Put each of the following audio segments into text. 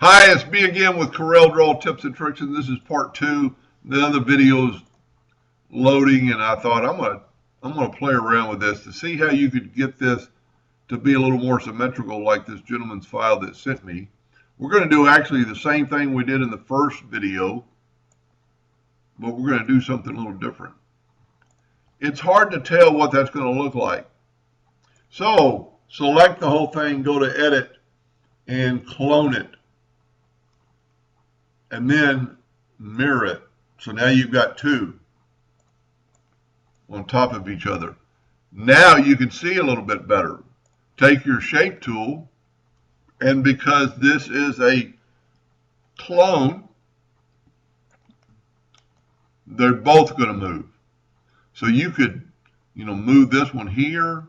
Hi, it's me again with Corel Draw Tips and Tricks, and this is part two. The other video's loading, and I thought I'm gonna play around with this to see how you could get this to be a little more symmetrical, like this gentleman's file that sent me. We're gonna do actually the same thing we did in the first video, but we're gonna do something a little different. It's hard to tell what that's gonna look like. So select the whole thing, go to Edit, and clone it. And then mirror it. So now you've got two on top of each other. Now you can see a little bit better. Take your shape tool, and because this is a clone, they're both going to move. So you could, move this one here.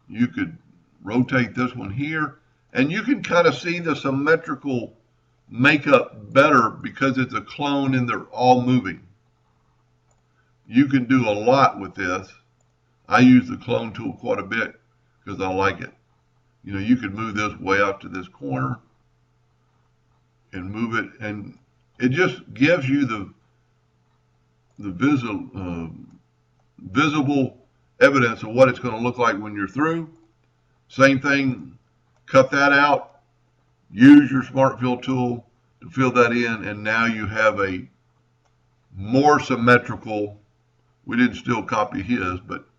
You could rotate this one here, and you can kind of see the symmetrical makeup better because it's a clone and they're all moving. You can do a lot with this. I use the clone tool quite a bit because I like it. You could move this way out to this corner and move it, and it just gives you the visible evidence of what it's going to look like when you're through. Same thing, cut that out. Use your Smart Fill tool to fill that in, and now you have a more symmetrical. We didn't still copy his, but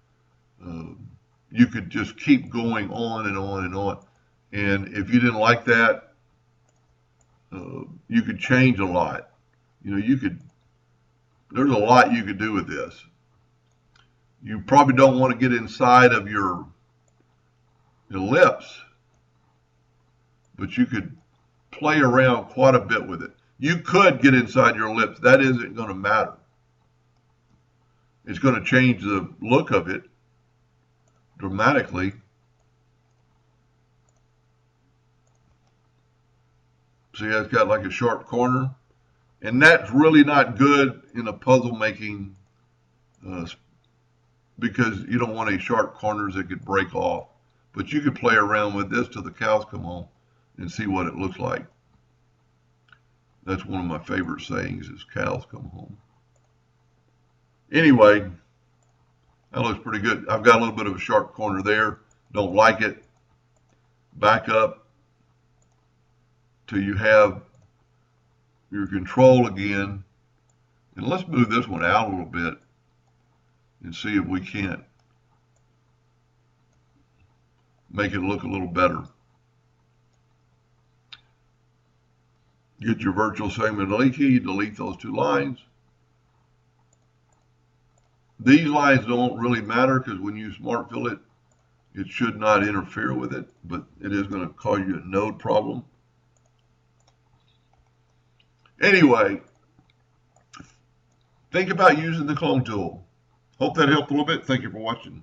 you could just keep going on and on and on. And if you didn't like that, you could change a lot. There's a lot you could do with this. You probably don't want to get inside of your ellipse, but you could play around quite a bit with it. You could get inside your ellipse. That isn't going to matter. It's going to change the look of it dramatically. See how it's got like a sharp corner? And that's really not good in a puzzle making because you don't want any sharp corners that could break off. But you could play around with this till the cows come home and see what it looks like. That's one of my favorite sayings is cows come home. Anyway, that looks pretty good. I've got a little bit of a sharp corner there. Don't like it. Back up till you have your control again. And let's move this one out a little bit and see if we can't make it look a little better. Get your virtual segment delete key, delete those two lines. These lines don't really matter because when you smart fill it, it should not interfere with it, but it is going to cause you a node problem. Anyway, think about using the clone tool. Hope that helped a little bit. Thank you for watching.